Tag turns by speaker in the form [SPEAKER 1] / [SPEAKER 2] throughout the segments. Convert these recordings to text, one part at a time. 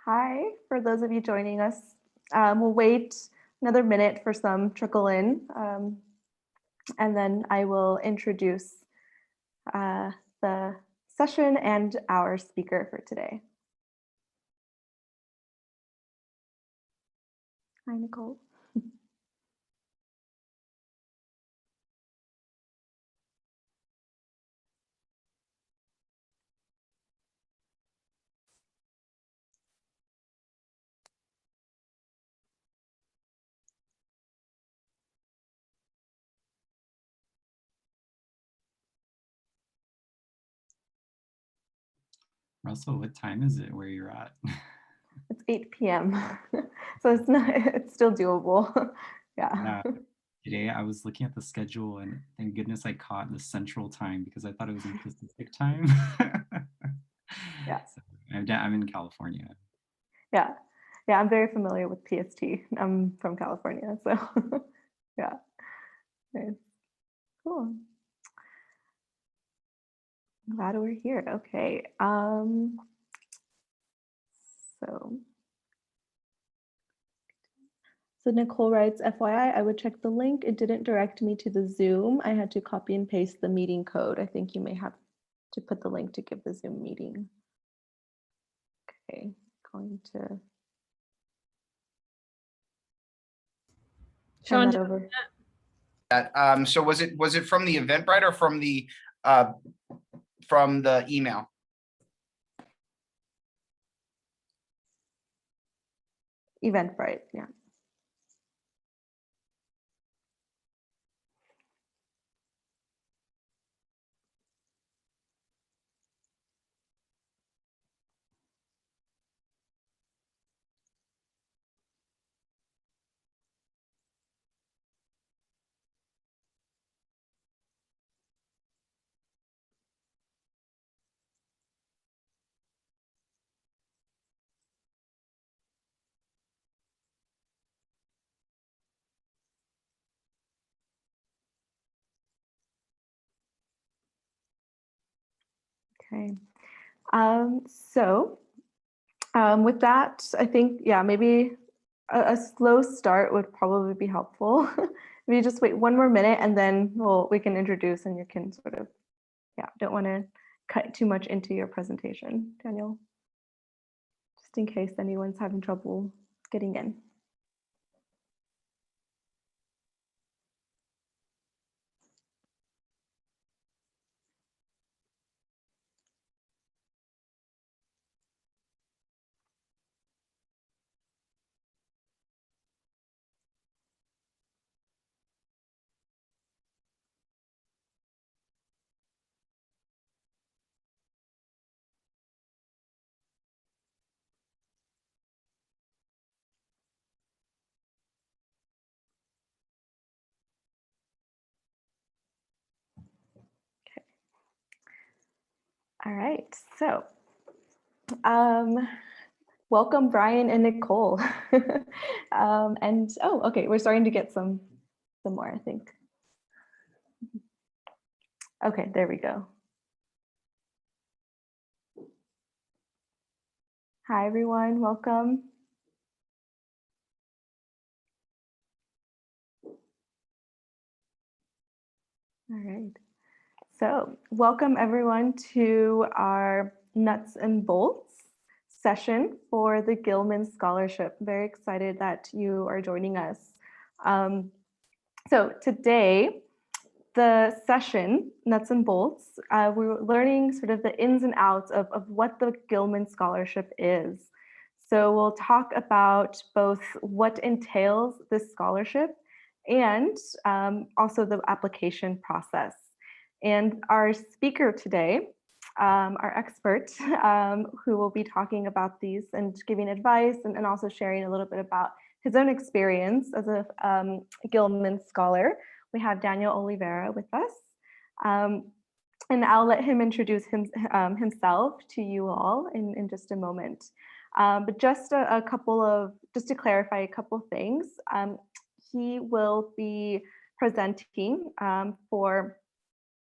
[SPEAKER 1] Hi, for those of you joining us. We'll wait another minute for some trickle in, and then I will introduce the session and our speaker for today. Hi, Nicole.
[SPEAKER 2] Russell, what time is it where you're at?
[SPEAKER 1] It's 8 p.m. So it's still doable. Yeah.
[SPEAKER 2] Today I was looking at the schedule and thank goodness I caught the central time because I thought it was in Pacific time.
[SPEAKER 1] Yeah.
[SPEAKER 2] So I'm in California.
[SPEAKER 1] Yeah. Yeah, I'm very familiar with PST. I'm from California, so yeah. Nice. Cool. Glad we're here. Okay. So Nicole writes, FYI, I would check the link. It didn't direct me to the Zoom. I had to copy and paste the meeting code. I think you may have to put the link to give the Zoom meeting. Okay, going to turn that over.
[SPEAKER 3] So was it from the Eventbrite or from the email?
[SPEAKER 1] Eventbrite, yeah. Okay. With that, I think, yeah, maybe a slow start would probably be helpful. Maybe just wait one more minute and then we can introduce and you can sort of, yeah, don't want to cut too much into your presentation, Daniel, just in case anyone's having trouble getting in. All right, so welcome Brian and Nicole. Okay, we're starting to get some more, I think. Okay, there we go. Hi everyone, welcome. All right, so welcome everyone to our nuts and bolts session for the Gilman Scholarship. Very excited that you are joining us. So today, the session, nuts and bolts, we're learning sort of the ins and outs of what the Gilman Scholarship is. So we'll talk about both what entails this scholarship and also the application process. And our speaker today, our expert, who will be talking about these and giving advice and also sharing a little bit about his own experience as a Gilman scholar. We have Daniel Oliveiro with us. And I'll let him introduce himself to you all in just a moment. But just just to clarify a couple things, he will be presenting for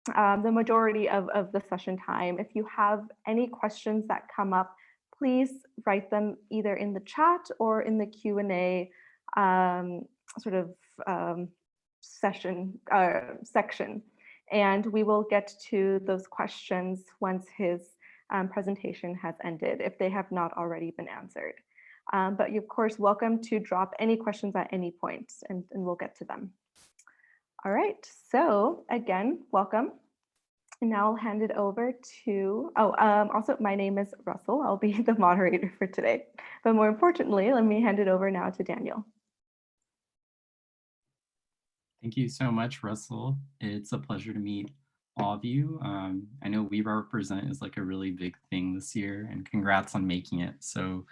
[SPEAKER 1] the majority of the session time. If you have any questions that come up please write them either in the chat or in the Q&A sort of section. And we will get to those questions once his presentation has ended, if they have not already been answered. But you're of course welcome to drop any questions at any point, and we'll get to them. All right, so again, welcome. And now I'll hand it over to, also my name is Russell. I'll be the moderator for today. But more importantly, let me hand it over now to Daniel.
[SPEAKER 2] Thank you so much, Russell. It's a pleasure to meet all of you. I know We Represent is like a really big thing this year, and congrats on making it. So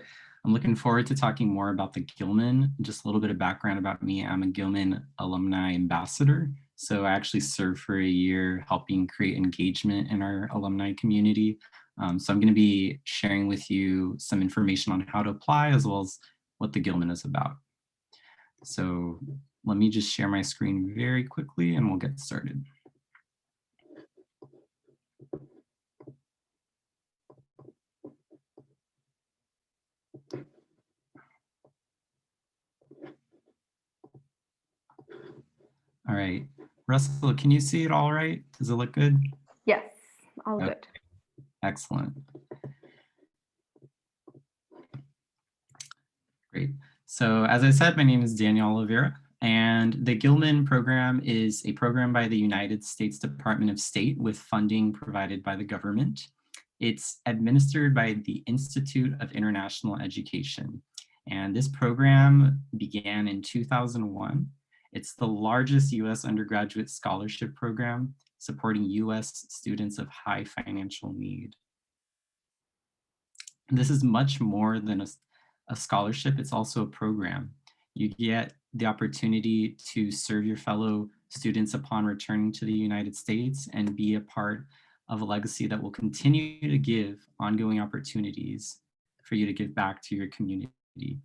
[SPEAKER 2] I'm looking forward to talking more about the Gilman. Just a little bit of background about me. I'm a Gilman Alumni Ambassador. So I actually served for a year helping create engagement in our alumni community. So I'm going to be sharing with you some information on how to apply, as well as what the Gilman is about. So let me just share my screen very quickly and we'll get started. All right, Russell, can you see it all right? Does it look good?
[SPEAKER 1] Yes, all
[SPEAKER 2] Okay.
[SPEAKER 1] good.
[SPEAKER 2] Excellent. Great. So as I said, my name is Daniel Oliveiro, and the Gilman Program is a program by the United States Department of State with funding provided by the government. It's administered by the Institute of International Education, and this program began in 2001. It's the largest U.S. undergraduate scholarship program supporting U.S. students of high financial need. This is much more than a scholarship, it's also a program. You get the opportunity to serve your fellow students upon returning to the United States and be a part of a legacy that will continue to give ongoing opportunities for you to give back to your community.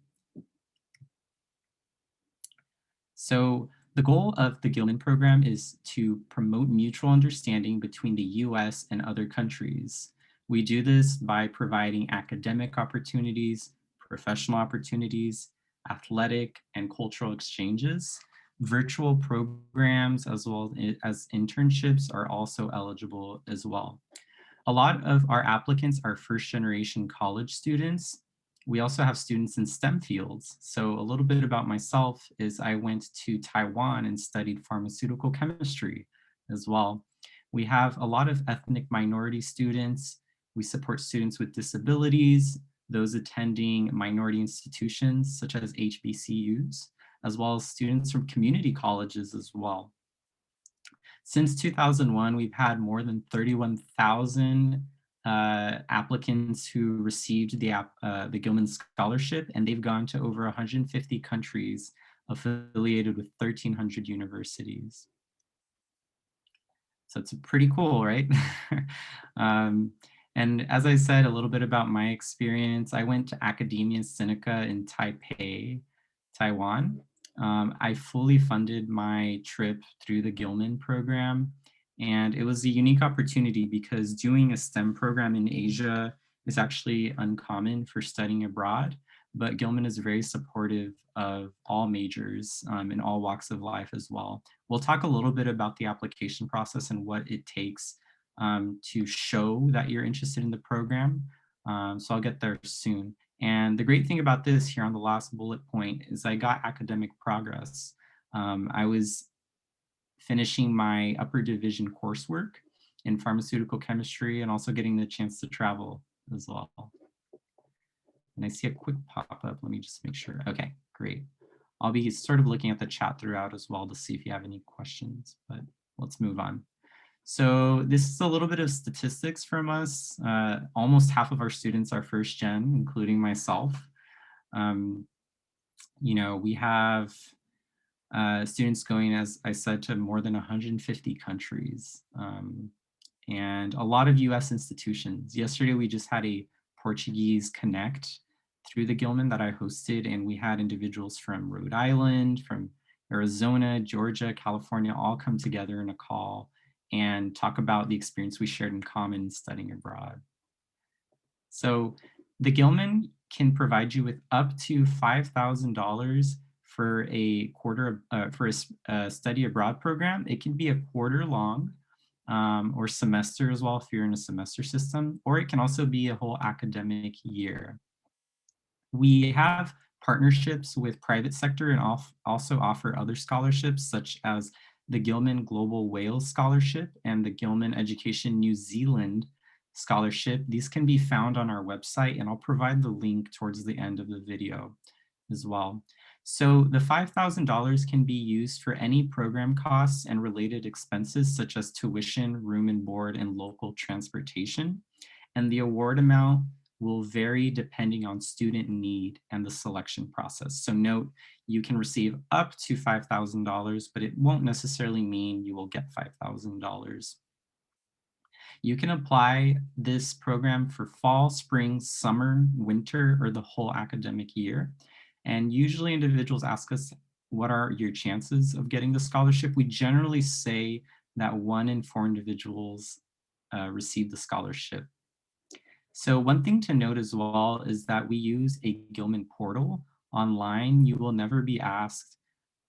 [SPEAKER 2] So the goal of the Gilman Program is to promote mutual understanding between the US and other countries. We do this by providing academic opportunities, professional opportunities, athletic and cultural exchanges. Virtual programs as well as internships are also eligible as well. A lot of our applicants are first-generation college students. We also have students in STEM fields. So a little bit about myself is I went to Taiwan and studied pharmaceutical chemistry as well. We have a lot of ethnic minority students. We support students with disabilities, those attending minority institutions such as HBCUs, as well as students from community colleges as well. Since 2001, we've had more than 31,000 applicants who received the Gilman Scholarship, and they've gone to over 150 countries affiliated with 1,300 universities. So it's pretty cool, right? And as I said, a little bit about my experience, I went to Academia Sinica in Taipei, Taiwan. I fully funded my trip through the Gilman Program, and it was a unique opportunity because doing a STEM program in Asia is actually uncommon for studying abroad, but Gilman is very supportive of all majors in all walks of life as well. We'll talk a little bit about the application process and what it takes to show that you're interested in the program. So I'll get there soon. And the great thing about this here on the last bullet point is I got academic progress. I was finishing my upper division coursework in pharmaceutical chemistry and also getting the chance to travel as well. And I see a quick pop-up. Let me just make sure. Okay, great. I'll be sort of looking at the chat throughout as well to see if you have any questions, but let's move on. So this is a little bit of statistics from us. Almost half of our students are first gen, including myself. You know, we have students going, as I said, to more than 150 countries and a lot of US institutions. Yesterday, we just had a Portuguese Connect through the Gilman that I hosted, and we had individuals from Rhode Island, from Arizona, Georgia, California, all come together in a call and talk about the experience we shared in common studying abroad. So The Gilman can provide you with up to $5,000 for a a study abroad program. It can be a quarter long or semester as well if you're in a semester system, or it can also be a whole academic year. We have partnerships with private sector and also offer other scholarships such as the Gilman Global Wales Scholarship and the Gilman Education New Zealand Scholarship. These can be found on our website, and I'll provide the link towards the end of the video as well. So the $5,000 can be used for any program costs and related expenses such as tuition, room and board, and local transportation. And the award amount will vary depending on student need and the selection process. So note, you can receive up to $5,000, but it won't necessarily mean you will get $5,000. You can apply this program for fall, spring, summer, winter, or the whole academic year. And usually individuals ask us, what are your chances of getting the scholarship? We generally say that 1 in 4 individuals receive the scholarship. So one thing to note as well is that we use a Gilman portal online. You will never be asked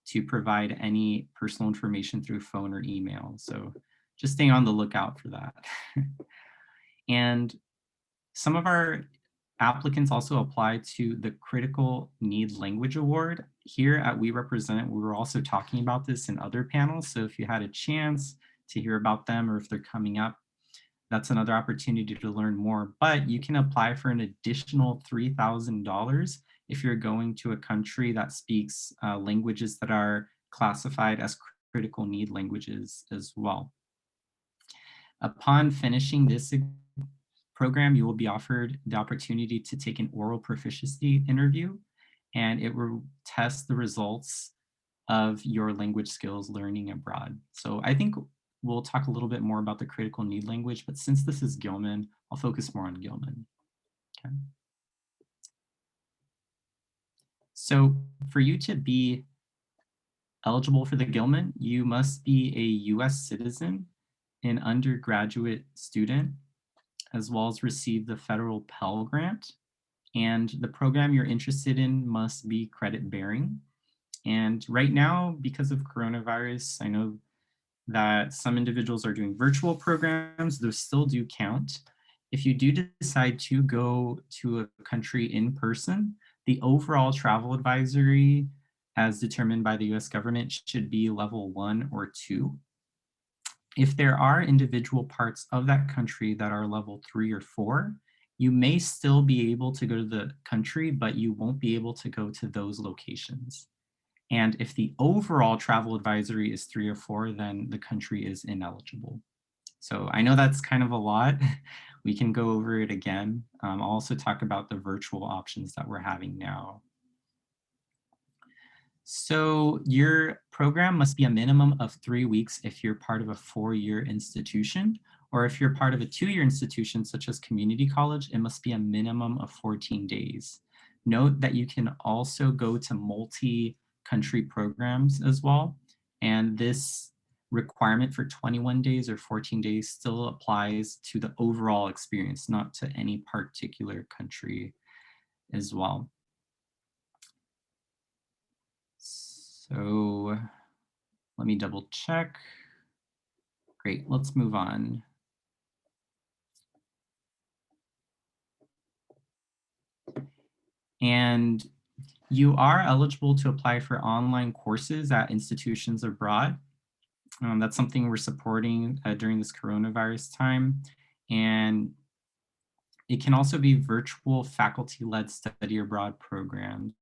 [SPEAKER 2] to provide any personal information through phone or email. So just stay on the lookout for that. And some of our applicants also apply to the Critical Need Language Award. Here at We Represent, we were also talking about this in other panels. So if you had a chance to hear about them or if they're coming up, that's another opportunity to learn more. But you can apply for an additional $3,000 if you're going to a country that speaks languages that are classified as critical need languages as well. Upon finishing this program, you will be offered the opportunity to take an oral proficiency interview, and it will test the results of your language skills learning abroad. So I think we'll talk a little bit more about the critical need language, but since this is Gilman, I'll focus more on Gilman. Okay. So for you to be eligible for the Gilman, you must be a US citizen, an undergraduate student, as well as receive the federal Pell Grant. And the program you're interested in must be credit bearing. And right now, because of coronavirus, I know that some individuals are doing virtual programs. Those still do count. If you do decide to go to a country in person, the overall travel advisory as determined by the US government should be level 1 or 2. If there are individual parts of that country that are level 3 or 4, you may still be able to go to the country, but you won't be able to go to those locations. And if the overall travel advisory is 3 or 4, then the country is ineligible. So I know that's kind of a lot. We can go over it again. I'll also talk about the virtual options that we're having now. So your program must be a minimum of 3 weeks if you're part of a 4-year institution, or if you're part of a 2-year institution such as community college, it must be a minimum of 14 days. Note that you can also go to multi-country programs as well, and this requirement for 21 days or 14 days still applies to the overall experience, not to any particular country as well. So let me double check. Great, let's move on. And you are eligible to apply for online courses at institutions abroad. That's something we're supporting during this coronavirus time. And it can also be virtual faculty-led study abroad programs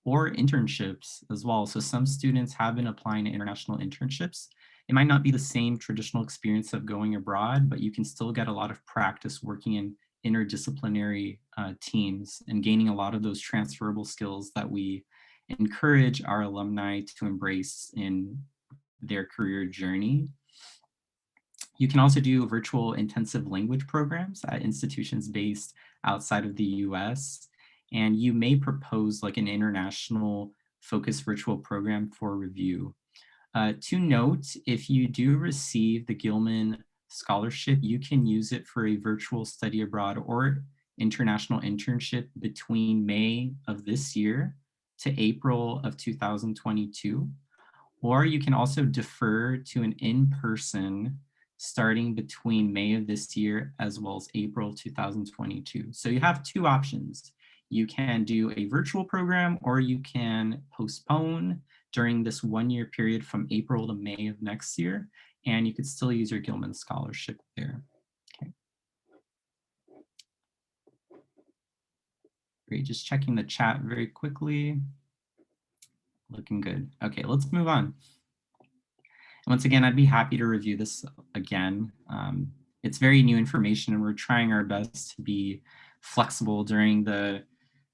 [SPEAKER 2] or internships as well. So some students have been applying to international internships. It might not be the same traditional experience of going abroad, but you can still get a lot of practice working in interdisciplinary teams and gaining a lot of those transferable skills that we encourage our alumni to embrace in their career journey. You can also do virtual intensive language programs at institutions based outside of the US. And you may propose like an international focused virtual program for review. To note, if you do receive the Gilman Scholarship, you can use it for a virtual study abroad or international internship between May of this year to April of 2022. Or you can also defer to an in-person starting between May of this year as well as April 2022. So you have two options. You can do a virtual program, or you can postpone during this 1-year period from April to May of next year, and you could still use your Gilman Scholarship there. Okay. Great, just checking the chat very quickly. Looking good. Okay, let's move on. Once again, I'd be happy to review this again. It's very new information, and we're trying our best to be flexible during the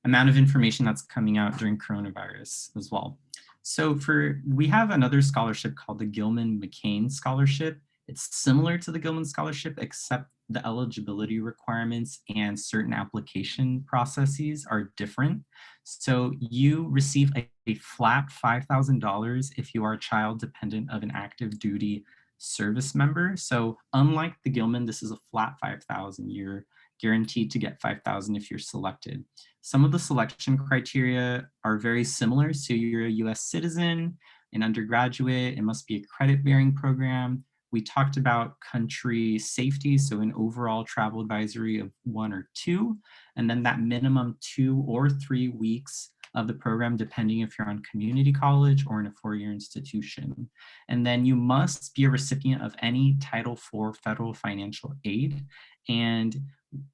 [SPEAKER 2] amount of information that's coming out during coronavirus as well. So we have another scholarship called the Gilman McCain Scholarship. It's similar to the Gilman Scholarship, except the eligibility requirements and certain application processes are different. So you receive a flat $5,000 if you are a child dependent of an active duty service member. So unlike the Gilman, this is a flat $5,000. You're guaranteed to get $5,000 if you're selected. Some of the selection criteria are very similar. So you're a US citizen, an undergraduate, it must be a credit-bearing program. We talked about country safety, so an overall travel advisory of 1 or 2, and then that minimum 2 or 3 weeks of the program, depending if you're on community college or in a 4-year institution. And then you must be a recipient of any Title IV federal financial aid. And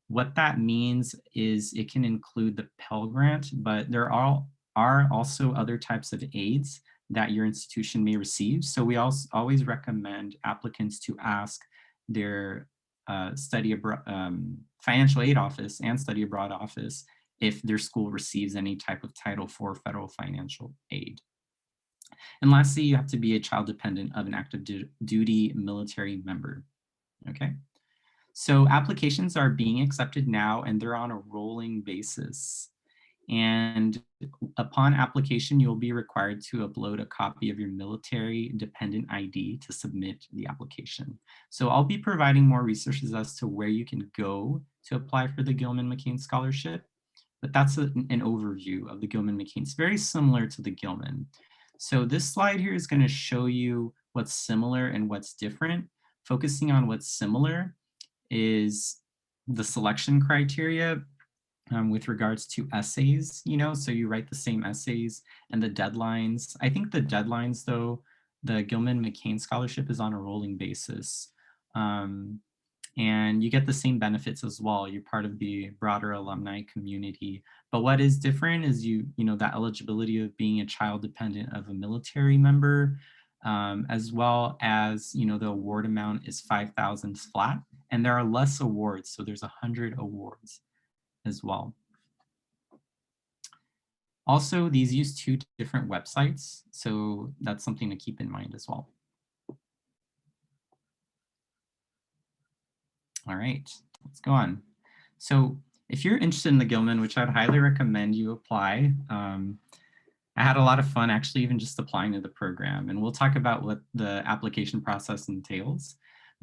[SPEAKER 2] what that means is it can include the Pell Grant, but there are also other types of aids that your institution may receive. So we also always recommend applicants to ask their financial aid office and study abroad office if their school receives any type of Title IV federal financial aid. And lastly, you have to be a child dependent of an active duty military member, okay? So applications are being accepted now, and they're on a rolling basis. And upon application, you'll be required to upload a copy of your military dependent ID to submit the application. So I'll be providing more resources as to where you can go to apply for the Gilman McCain Scholarship, but that's an overview of the Gilman McCain. It's very similar to the Gilman. So this slide here is going to show you what's similar and what's different. Focusing on what's similar is the selection criteria with regards to essays, so you write the same essays, and the deadlines. I think the deadlines, though, the Gilman McCain Scholarship is on a rolling basis. And you get the same benefits as well. You're part of the broader alumni community. But what is different is that eligibility of being a child dependent of a military member, as well as, the award amount is $5,000 flat, and there are less awards. So there's 100 awards as well. Also, these use 2 different websites, so that's something to keep in mind as well. All right, let's go on. So if you're interested in the Gilman, which I'd highly recommend you apply, I had a lot of fun actually even just applying to the program, and we'll talk about what the application process entails.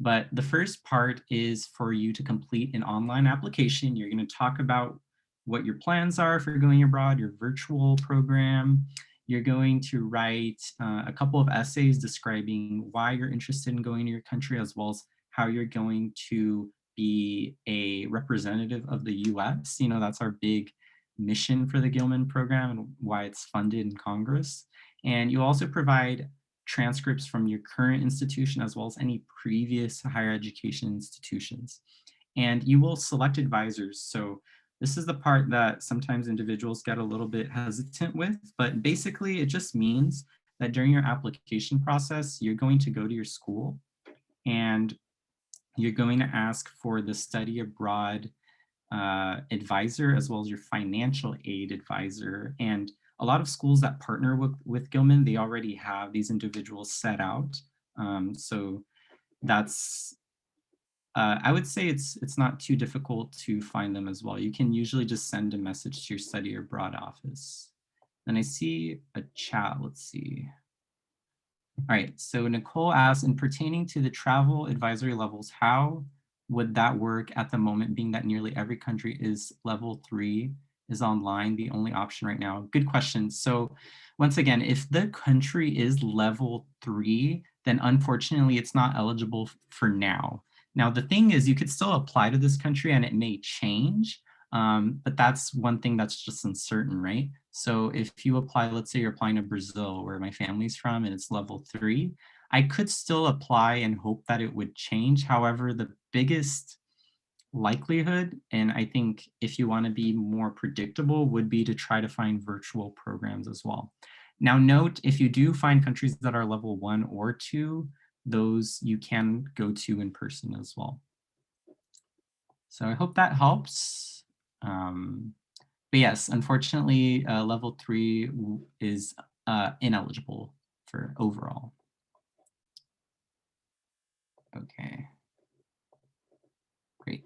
[SPEAKER 2] But the first part is for you to complete an online application. You're going to talk about what your plans are for going abroad, your virtual program. You're going to write a couple of essays describing why you're interested in going to your country, as well as how you're going to be a representative of the US. That's our big mission for the Gilman program and why it's funded in Congress. And you also provide transcripts from your current institution as well as any previous higher education institutions. And you will select advisors. So this is the part that sometimes individuals get a little bit hesitant with, but basically it just means that during your application process, you're going to go to your school and you're going to ask for the study abroad advisor as well as your financial aid advisor. And a lot of schools that partner with Gilman, they already have these individuals set out. So that's, I would say it's not too difficult to find them as well. You can usually just send a message to your study abroad office. And I see a chat, let's see. All right, so Nicole asks, in pertaining to the travel advisory levels, how would that work at the moment, being that nearly every country is level 3 is online, the only option right now? Good question. So once again, if the country is level 3, then unfortunately it's not eligible for now. Now, the thing is, you could still apply to this country and it may change, but that's one thing that's just uncertain, right? So if you apply, let's say you're applying to Brazil, where my family's from, and it's level 3, I could still apply and hope that it would change. However, the biggest likelihood, and I think if you want to be more predictable, would be to try to find virtual programs as well. Now note, if you do find countries that are level 1 or 2, those you can go to in person as well. So I hope that helps. But yes, unfortunately, level 3 is ineligible for overall. Okay, great.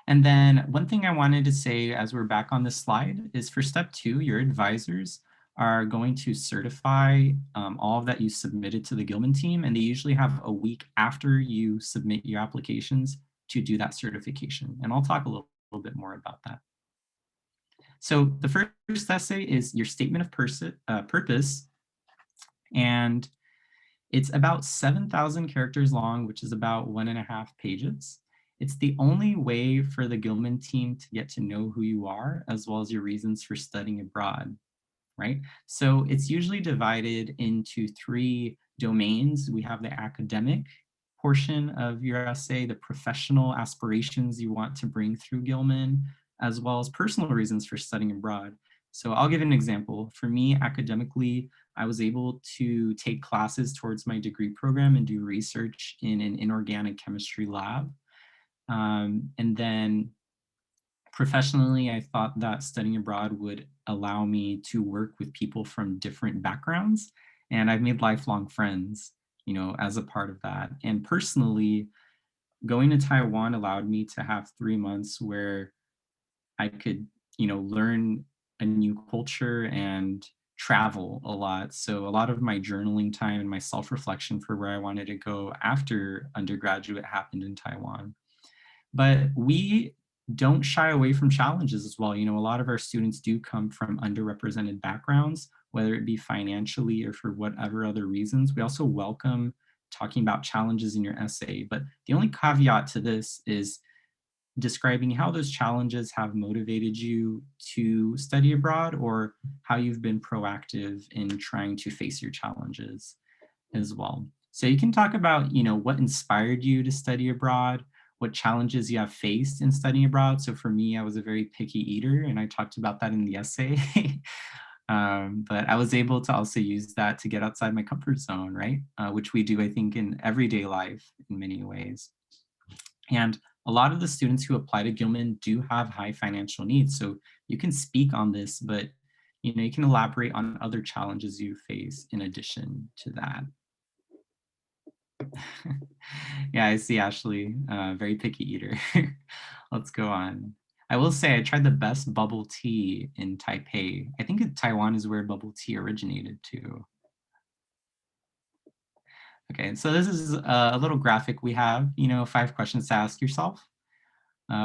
[SPEAKER 2] And then one thing I wanted to say as we're back on this slide is for step 2, your advisors are going to certify all of that you submitted to the Gilman team, and they usually have a week after you submit your applications to do that certification. And I'll talk a little bit more about that. So the first essay is your statement of purpose, and it's about 7,000 characters long, which is about 1.5 pages. It's the only way for the Gilman team to get to know who you are, as well as your reasons for studying abroad, right? So it's usually divided into 3 domains. We have the academic portion of your essay, the professional aspirations you want to bring through Gilman, as well as personal reasons for studying abroad. So I'll give an example. For me, academically, I was able to take classes towards my degree program and do research in an inorganic chemistry lab. And then professionally, I thought that studying abroad would allow me to work with people from different backgrounds. And I've made lifelong friends, you know, as a part of that. And personally, going to Taiwan allowed me to have 3 months where I could, you know, learn a new culture and travel a lot. So a lot of my journaling time and my self-reflection for where I wanted to go after undergraduate happened in Taiwan. But we don't shy away from challenges as well. You know, a lot of our students do come from underrepresented backgrounds, whether it be financially or for whatever other reasons. We also welcome talking about challenges in your essay, but the only caveat to this is describing how those challenges have motivated you to study abroad, or how you've been proactive in trying to face your challenges as well. So you can talk about, you know, what inspired you to study abroad, what challenges you have faced in studying abroad. So for me, I was a very picky eater, and I talked about that in the essay. But I was able to also use that to get outside my comfort zone, right? Which we do, I think, in everyday life in many ways. And a lot of the students who apply to Gilman do have high financial needs. So you can speak on this, but you know, you can elaborate on other challenges you face in addition to that. Yeah, I see Ashley, very picky eater. Let's go on. I will say I tried the best bubble tea in Taipei. I think Taiwan is where bubble tea originated too. Okay, so this is a little graphic we have, you know, 5 questions to ask yourself.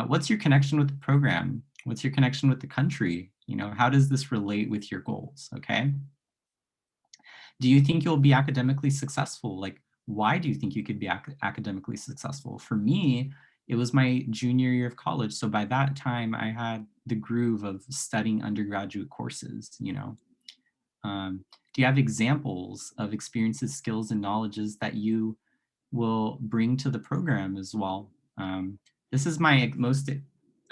[SPEAKER 2] What's your connection with the program? What's your connection with the country? You know, how does this relate with your goals, okay? Do you think you'll be academically successful? Like, why do you think you could be academically successful? For me, it was my junior year of college. So by that time, I had the groove of studying undergraduate courses, you know. Do you have examples of experiences, skills, and knowledges that you will bring to the program as well? This is my most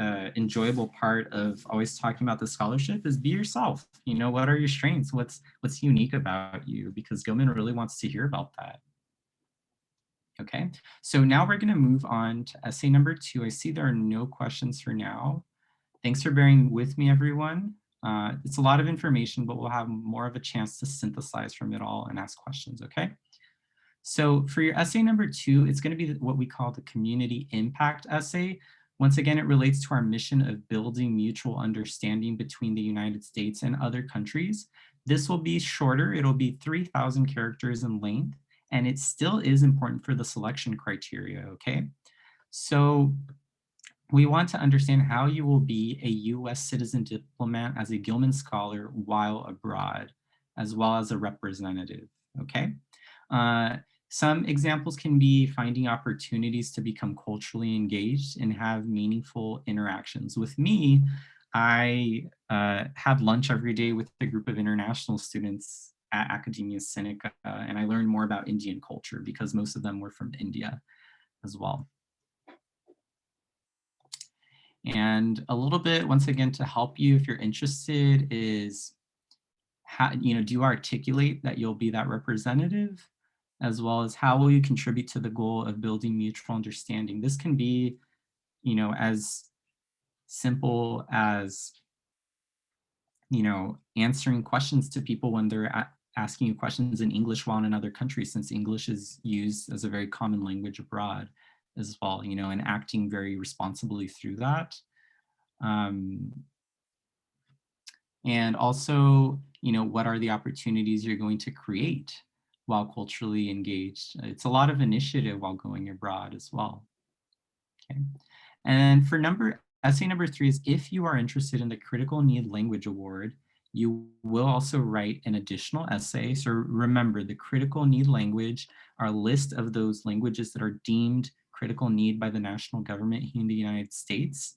[SPEAKER 2] enjoyable part of always talking about the scholarship is be yourself. You know, what are your strengths? What's unique about you? Because Gilman really wants to hear about that. Okay, so now we're going to move on to essay number 2. I see there are no questions for now. Thanks for bearing with me, everyone. It's a lot of information, but we'll have more of a chance to synthesize from it all and ask questions, okay? So for your essay number 2, it's going to be what we call the community impact essay. Once again, it relates to our mission of building mutual understanding between the United States and other countries. This will be shorter. It'll be 3,000 characters in length, and it still is important for the selection criteria, okay? So we want to understand how you will be a US citizen diplomat as a Gilman Scholar while abroad, as well as a representative, okay? Some examples can be finding opportunities to become culturally engaged and have meaningful interactions. With me, I had lunch every day with a group of international students at Academia Sinica, and I learned more about Indian culture because most of them were from India as well. And a little bit, once again, to help you if you're interested is, how, do you articulate that you'll be that representative, as well as how will you contribute to the goal of building mutual understanding? This can be, as simple as, answering questions to people when they're asking you questions in English while in another country, since English is used as a very common language abroad as well, and acting very responsibly through that. And also, what are the opportunities you're going to create while culturally engaged? It's a lot of initiative while going abroad as well. Okay. And for essay number 3 is, if you are interested in the Critical Need Language Award, you will also write an additional essay. So remember, the critical need language are a list of those languages that are deemed critical need by the national government here in the United States.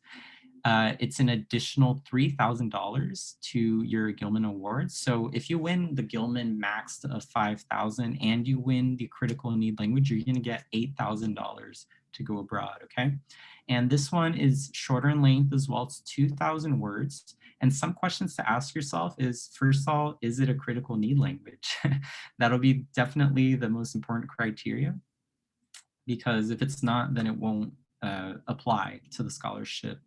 [SPEAKER 2] It's an additional $3,000 to your Gilman Award. So if you win the Gilman Max of $5,000 and you win the critical need language, you're gonna get $8,000 to go abroad, okay? And this one is shorter in length as well. It's 2,000 words. And some questions to ask yourself is, first of all, is it a critical need language? That'll be definitely the most important criteria, because if it's not, then it won't apply to the scholarship.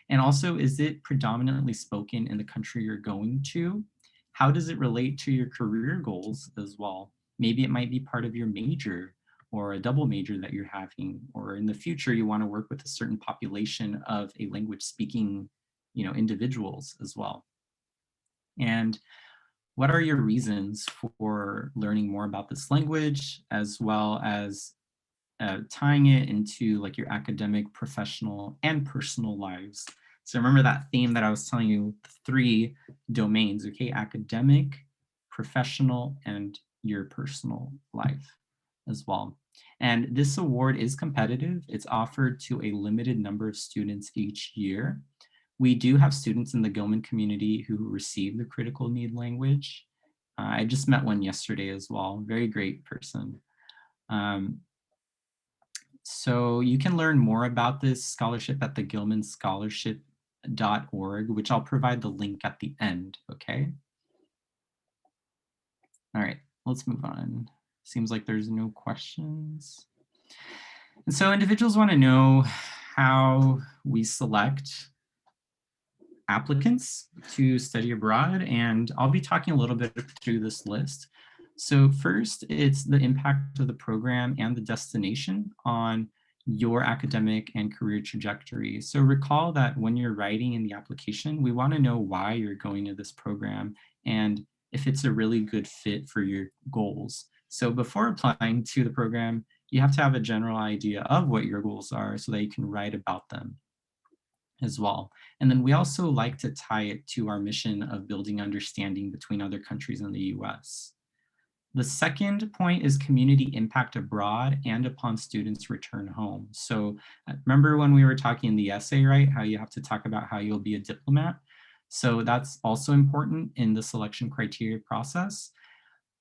[SPEAKER 2] And also, is it predominantly spoken in the country you're going to? How does it relate to your career goals as well? Maybe it might be part of your major or a double major that you're having, or in the future, you want to work with a certain population of a language speaking, individuals as well. And what are your reasons for learning more about this language, as well as tying it into like your academic, professional, and personal lives? So remember that theme that I was telling you, 3 domains, okay? Academic, professional, and your personal life as well. And this award is competitive. It's offered to a limited number of students each year. We do have students in the Gilman community who receive the critical need language. I just met one yesterday as well, very great person. So you can learn more about this scholarship at the gilmanscholarship.org, which I'll provide the link at the end, okay? All right, let's move on. Seems like there's no questions. And so individuals want to know how we select applicants to study abroad, and I'll be talking a little bit through this list. So first, it's the impact of the program and the destination on your academic and career trajectory. So recall that when you're writing in the application, we want to know why you're going to this program and if it's a really good fit for your goals. So before applying to the program, you have to have a general idea of what your goals are so that you can write about them as well. And then we also like to tie it to our mission of building understanding between other countries in the US. The second point is community impact abroad and upon students' return home. So remember when we were talking in the essay, right? How you have to talk about how you'll be a diplomat. So that's also important in the selection criteria process.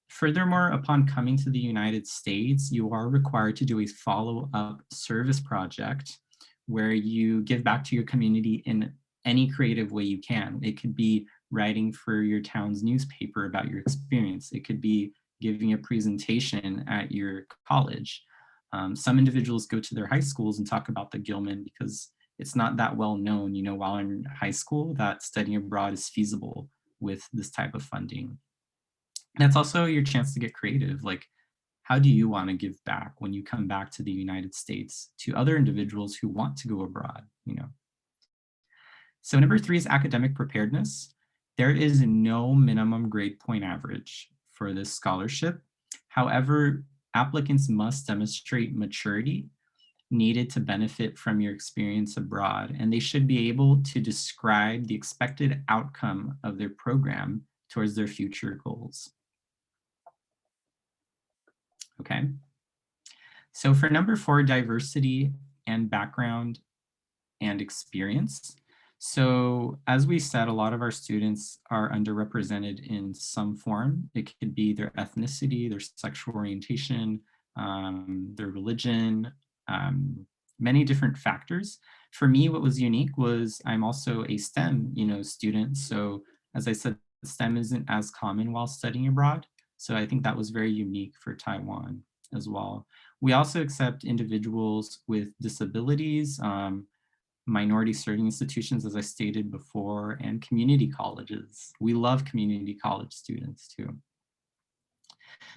[SPEAKER 2] Furthermore, upon coming to the United States, you are required to do a follow-up service project where you give back to your community in any creative way you can. It could be writing for your town's newspaper about your experience. It could be giving a presentation at your college. Some individuals go to their high schools and talk about the Gilman because it's not that well known, while in high school, that studying abroad is feasible with this type of funding. That's also your chance to get creative. Like, how do you want to give back when you come back to the United States to other individuals who want to go abroad, So number 3 is academic preparedness. There is no minimum grade point average for this scholarship. However, applicants must demonstrate maturity needed to benefit from your experience abroad, and they should be able to describe the expected outcome of their program towards their future goals. Okay. So for number 4, diversity and background and experience. So as we said, a lot of our students are underrepresented in some form. It could be their ethnicity, their sexual orientation, their religion, many different factors. For me, what was unique was I'm also a STEM, student. So as I said, STEM isn't as common while studying abroad. So I think that was very unique for Taiwan as well. We also accept individuals with disabilities, minority serving institutions, as I stated before, and community colleges. We love community college students too.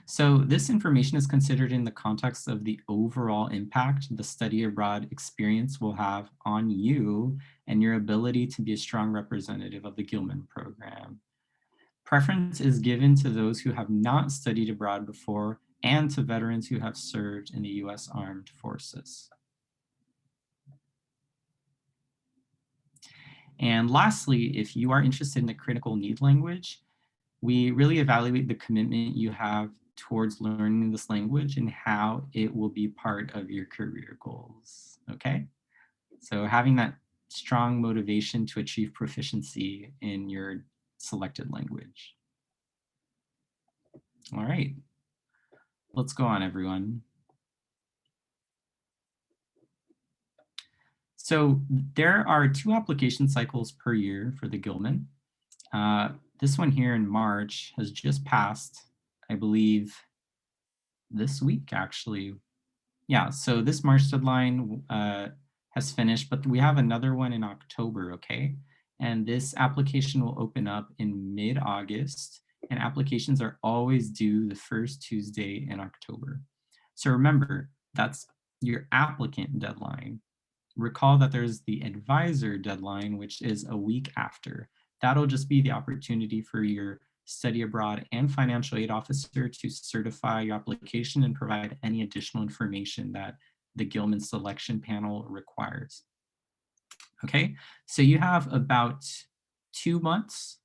[SPEAKER 2] So this information is considered in the context of the overall impact the study abroad experience will have on you and your ability to be a strong representative of the Gilman program. Preference is given to those who have not studied abroad before and to veterans who have served in the US Armed Forces. And lastly, if you are interested in the critical need language, we really evaluate the commitment you have towards learning this language and how it will be part of your career goals, okay? So having that strong motivation to achieve proficiency in your selected language. All right, let's go on, everyone. So there are 2 application cycles per year for the Gilman. This one here in March has just passed, I believe, this week, actually. Yeah, so this March deadline has finished, but we have another one in October, okay? And this application will open up in mid-August, and applications are always due the first Tuesday in October. So remember, that's your applicant deadline. Recall that there's the advisor deadline, which is a week after. That'll just be the opportunity for your study abroad and financial aid officer to certify your application and provide any additional information that the Gilman selection panel requires. Okay, so you have about 2 months,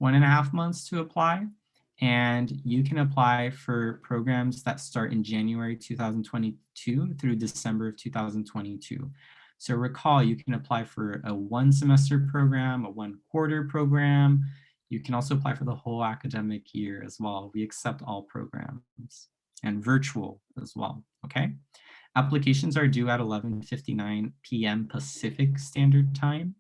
[SPEAKER 2] 1.5 months to apply, and you can apply for programs that start in January 2022 through December of 2022. So recall, you can apply for a 1 semester program, a 1 quarter program. You can also apply for the whole academic year as well. We accept all programs and virtual as well, okay? Applications are due at 11:59 p.m. Pacific Standard Time.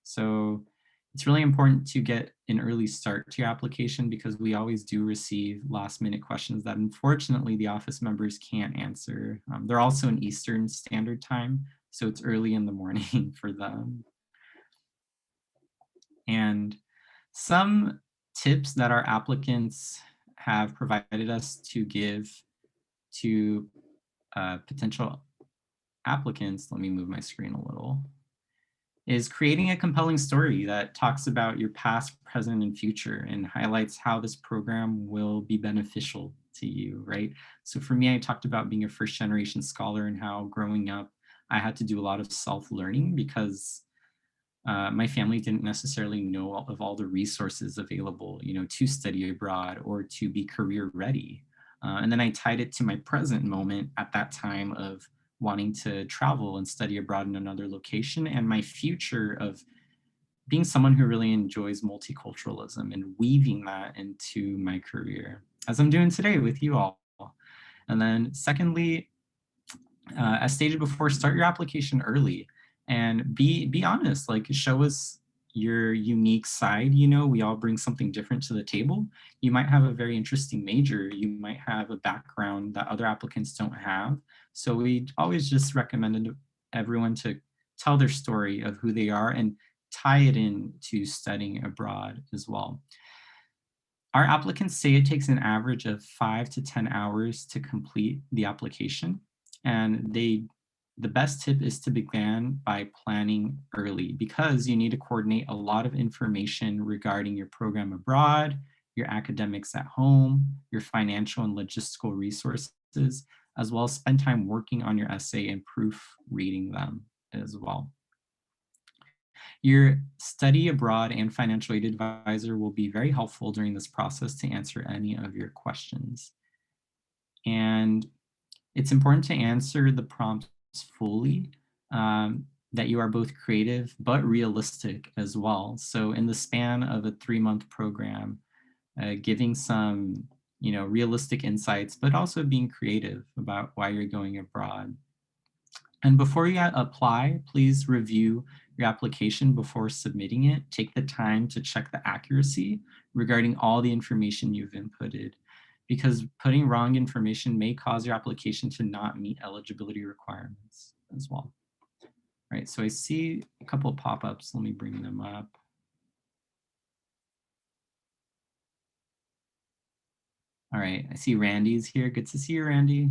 [SPEAKER 2] So it's really important to get an early start to your application because we always do receive last minute questions that unfortunately the office members can't answer. They're also in Eastern Standard Time, so it's early in the morning for them. And some tips that our applicants have provided us to give to potential applicants, let me move my screen a little, is creating a compelling story that talks about your past, present, and future and highlights how this program will be beneficial to you, right? So for me, I talked about being a first-generation scholar and how growing up, I had to do a lot of self-learning because my family didn't necessarily know of all the resources available, to study abroad or to be career ready. And then I tied it to my present moment at that time of wanting to travel and study abroad in another location and my future of being someone who really enjoys multiculturalism and weaving that into my career, as I'm doing today with you all. And then secondly, as stated before, start your application early and be honest, like show us your unique side. We all bring something different to the table. You might have a very interesting major. You might have a background that other applicants don't have. So we always just recommended everyone to tell their story of who they are and tie it in to studying abroad as well. Our applicants say it takes an average of 5 to 10 hours to complete the application. And the best tip is to begin by planning early because you need to coordinate a lot of information regarding your program abroad, your academics at home, your financial and logistical resources, as well as spend time working on your essay and proofreading them as well. Your study abroad and financial aid advisor will be very helpful during this process to answer any of your questions. And it's important to answer the prompts fully, that you are both creative but realistic as well. So in the span of a 3-month program, giving some realistic insights, but also being creative about why you're going abroad. And before you apply, please review your application before submitting it. Take the time to check the accuracy regarding all the information you've inputted, because putting wrong information may cause your application to not meet eligibility requirements as well. All right, so I see a couple of pop-ups. Let me bring them up. All right, I see Randy's here. Good to see you, Randy.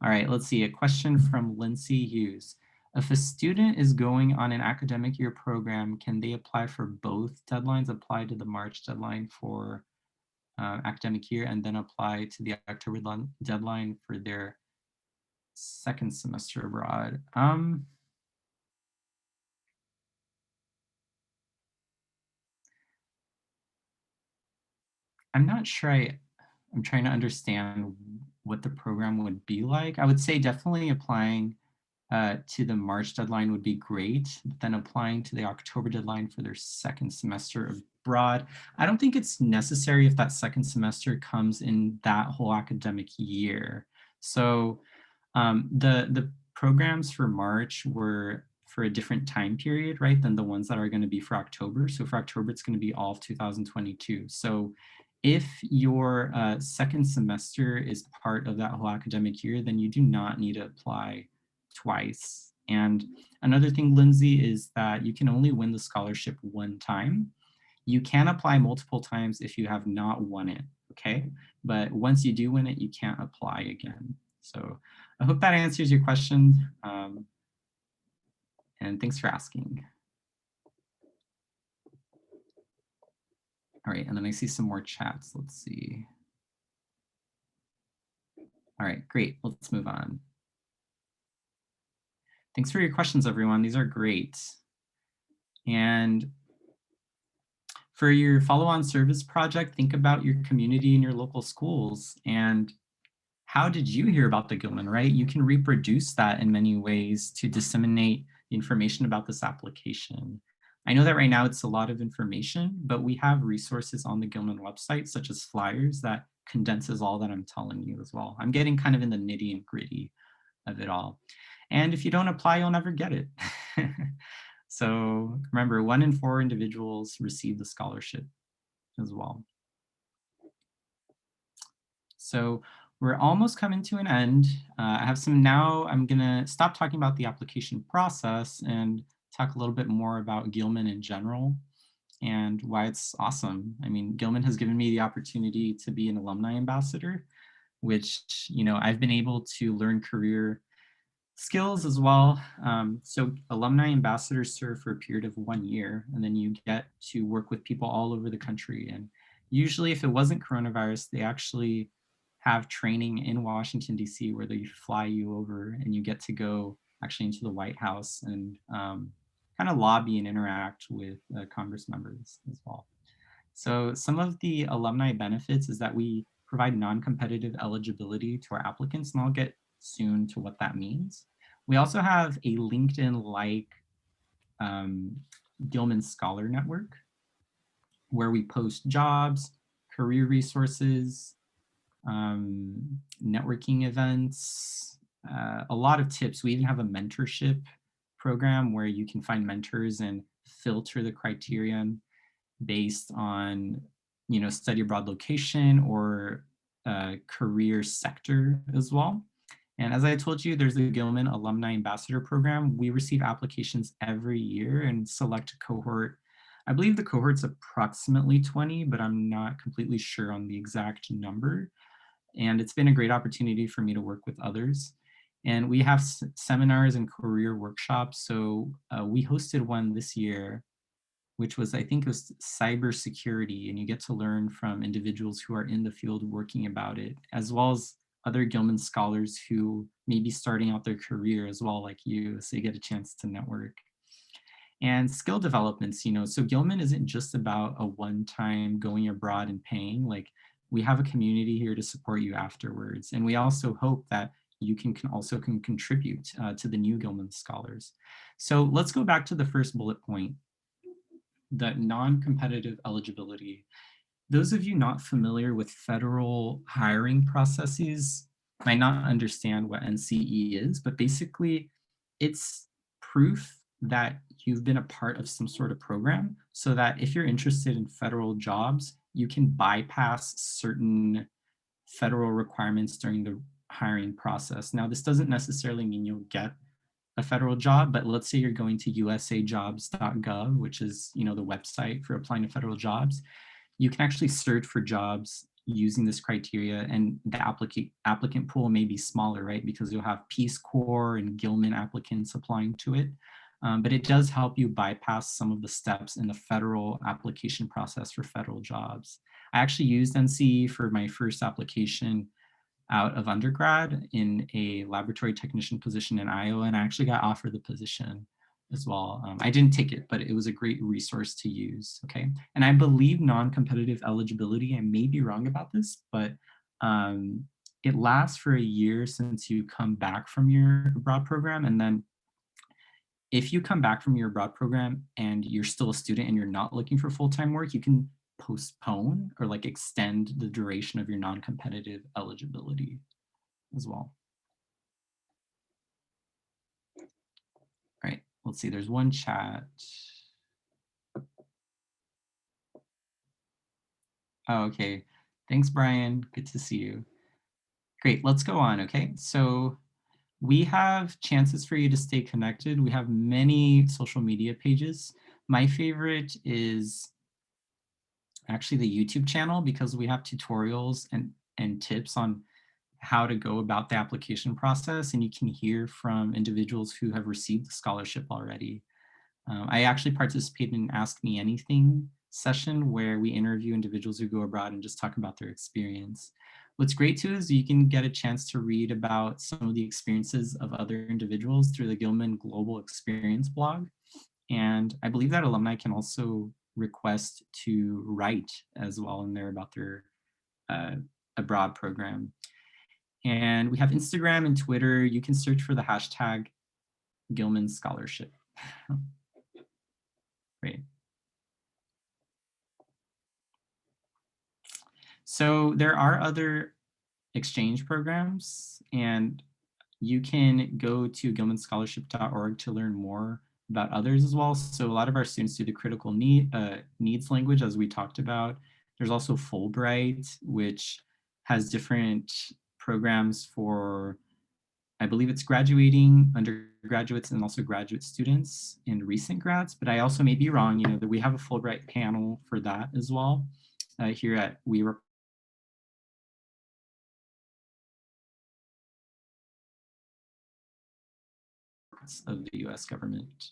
[SPEAKER 2] All right, let's see, a question from Lindsay Hughes. If a student is going on an academic year program, can they apply for both deadlines, apply to the March deadline for academic year and then apply to the October deadline for their second semester abroad? I'm not sure I'm trying to understand what the program would be like. I would say definitely applying to the March deadline would be great, but then applying to the October deadline for their second semester abroad, I don't think it's necessary if that second semester comes in that whole academic year. So the programs for March were for a different time period, right, than the ones that are going to be for October. So for October, it's going to be all of 2022. So if your second semester is part of that whole academic year, then you do not need to apply twice. And another thing, Lindsay, is that you can only win the scholarship one time. You can apply multiple times if you have not won it, okay? But once you do win it, you can't apply again. So I hope that answers your question. And thanks for asking. All right, and then I see some more chats. Let's see. All right, great. Let's move on. Thanks for your questions, everyone. These are great. And for your follow-on service project, think about your community and your local schools. And how did you hear about the Gilman, right? You can reproduce that in many ways to disseminate the information about this application. I know that right now it's a lot of information, but we have resources on the Gilman website, such as flyers that condenses all that I'm telling you as well. I'm getting kind of in the nitty and gritty of it all. And if you don't apply, you'll never get it. So remember, 1 in 4 individuals receive the scholarship as well. So we're almost coming to an end. I have some now, I'm gonna stop talking about the application process and talk a little bit more about Gilman in general and why it's awesome. I mean, Gilman has given me the opportunity to be an alumni ambassador, which, I've been able to learn career skills as well. So alumni ambassadors serve for a period of 1 year, and then you get to work with people all over the country. And usually if it wasn't coronavirus, they actually have training in Washington, D.C. where they fly you over and you get to go actually into the White House and kind of lobby and interact with Congress members as well. So some of the alumni benefits is that we provide non-competitive eligibility to our applicants, and I'll get soon to what that means. We also have a LinkedIn-like Gilman Scholar Network where we post jobs, career resources, networking events, a lot of tips. We even have a mentorship program where you can find mentors and filter the criterion based on, study abroad location or career sector as well. And as I told you, there's the Gilman Alumni Ambassador Program. We receive applications every year and select a cohort. I believe the cohort's approximately 20, but I'm not completely sure on the exact number. And it's been a great opportunity for me to work with others. And we have seminars and career workshops. So we hosted one this year, which was, I think it was cybersecurity, and you get to learn from individuals who are in the field working about it, as well as other Gilman scholars who may be starting out their career as well, like you, so you get a chance to network. And skill developments, so Gilman isn't just about a one-time going abroad and paying. Like, we have a community here to support you afterwards. And we also hope that you can contribute to the new Gilman scholars. So let's go back to the first bullet point, the non-competitive eligibility. Those of you not familiar with federal hiring processes might not understand what NCE is, but basically it's proof that you've been a part of some sort of program, so that if you're interested in federal jobs, you can bypass certain federal requirements during the hiring process. Now, this doesn't necessarily mean you'll get a federal job, but let's say you're going to usajobs.gov, which is the website for applying to federal jobs. You can actually search for jobs using this criteria, and the applicant pool may be smaller, right? Because you'll have Peace Corps and Gilman applicants applying to it. But it does help you bypass some of the steps in the federal application process for federal jobs. I actually used NCE for my first application out of undergrad in a laboratory technician position in Iowa, and I actually got offered the position as well. I didn't take it, but it was a great resource to use, okay? And I believe non-competitive eligibility, I may be wrong about this, but it lasts for a year since you come back from your abroad program. And then if you come back from your abroad program and you're still a student and you're not looking for full-time work, you can postpone or like extend the duration of your non-competitive eligibility as well. All right, let's see, there's one chat. Oh, okay, thanks, Brian, good to see you. Great, let's go on, okay? So we have chances for you to stay connected. We have many social media pages. My favorite is actually the YouTube channel, because we have tutorials and tips on how to go about the application process, and you can hear from individuals who have received the scholarship already. I actually participated in Ask Me Anything session where we interview individuals who go abroad and just talk about their experience. What's great too is you can get a chance to read about some of the experiences of other individuals through the Gilman Global Experience blog. And I believe that alumni can also request to write as well in there about their abroad program. And we have Instagram and Twitter. You can search for the hashtag Gilman Scholarship. Great. So there are other exchange programs, and you can go to gilmanscholarship.org to learn more about others as well. So a lot of our students do the critical needs language, as we talked about. There's also Fulbright, which has different programs for, I believe it's graduating undergraduates and also graduate students and recent grads, but I also may be wrong, that we have a Fulbright panel for that as well here at We of the US government.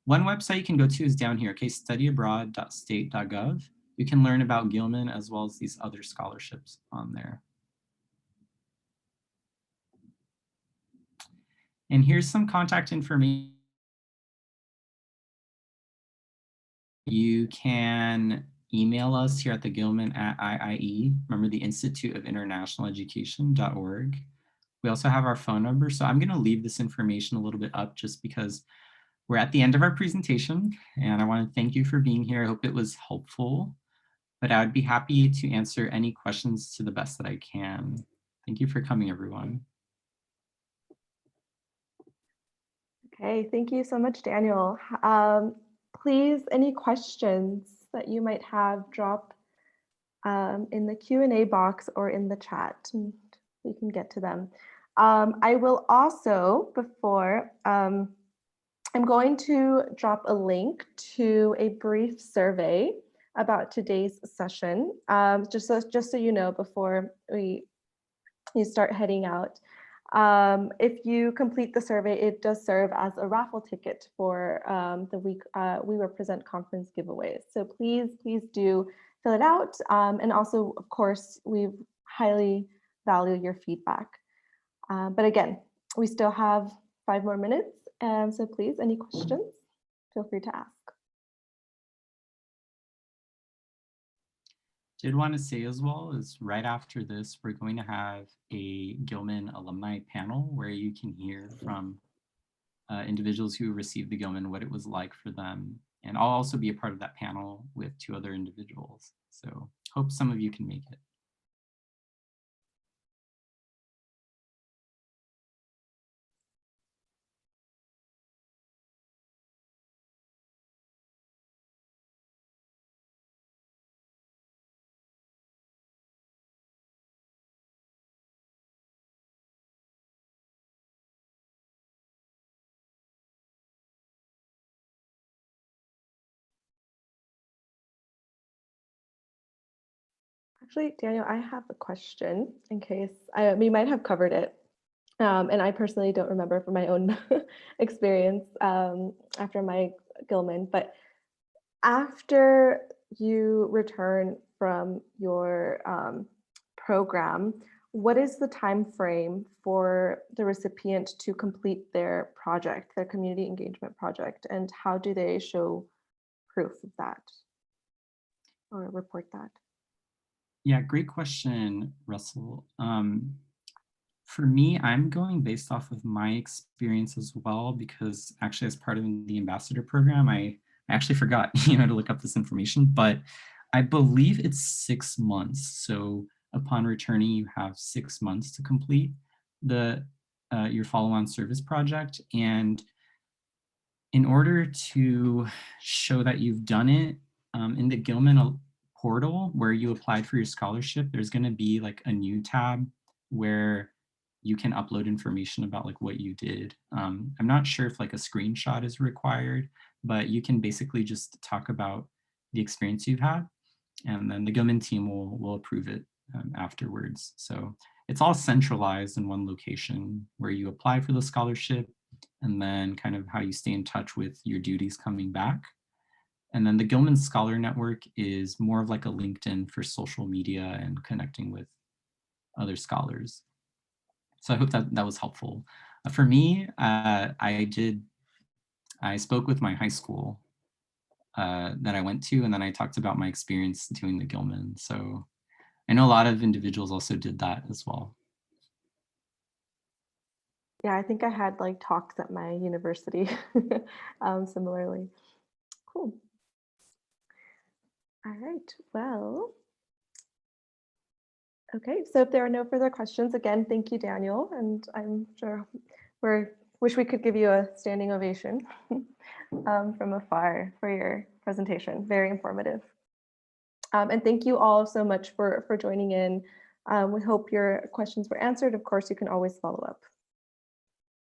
[SPEAKER 2] One website you can go to is down here, okay, studyabroad.state.gov. You can learn about Gilman as well as these other scholarships on there. And here's some contact information. You can email us here at the Gilman at IIE, remember the Institute of International Education.org. We also have our phone number, so I'm going to leave this information a little bit up just because we're at the end of our presentation, and I want to thank you for being here. I hope it was helpful, but I would be happy to answer any questions to the best that I can. Thank you for coming, everyone.
[SPEAKER 1] Okay, thank you so much, Daniel. Please, any questions that you might have, drop in the Q&A box or in the chat. We can get to them. I will also, before, I'm going to drop a link to a brief survey about today's session, just so you know before you start heading out. If you complete the survey, it does serve as a raffle ticket for the We Represent conference giveaways. So please do fill it out. And also, of course, we highly value your feedback. But again, we still have 5 more minutes. So please, any questions, feel free to ask.
[SPEAKER 2] Did want to say as well is right after this, we're going to have a Gilman alumni panel where you can hear from individuals who received the Gilman, what it was like for them. And I'll also be a part of that panel with 2 other individuals. So hope some of you can make it.
[SPEAKER 1] Actually, Daniel, I have a question in case we might have covered it. And I personally don't remember from my own experience after my Gilman, but after you return from your program, what is the time frame for the recipient to complete their project, their community engagement project, and how do they show proof of that or report that?
[SPEAKER 2] Yeah, great question, Russell. For me, I'm going based off of my experience as well, because actually as part of the ambassador program, I actually forgot, to look up this information, but I believe it's 6 months. So upon returning, you have 6 months to complete your follow-on service project. And in order to show that you've done it, in the Gilman portal where you applied for your scholarship, there's going to be like a new tab where you can upload information about like what you did. I'm not sure if like a screenshot is required, but you can basically just talk about the experience you've had, and then the Gilman team will approve it afterwards. So it's all centralized in one location where you apply for the scholarship, and then kind of how you stay in touch with your duties coming back. And then the Gilman Scholar Network is more of like a LinkedIn for social media and connecting with other scholars. So I hope that was helpful. For me, I spoke with my high school that I went to, and then I talked about my experience doing the Gilman. So I know a lot of individuals also did that as well.
[SPEAKER 1] Yeah, I think I had like talks at my university similarly. Cool. All right, well, okay, so if there are no further questions, again, thank you, Daniel, and I'm sure wish we could give you a standing ovation from afar for your presentation. Very informative. And thank you all so much for joining in. We hope your questions were answered. Of course, you can always follow up.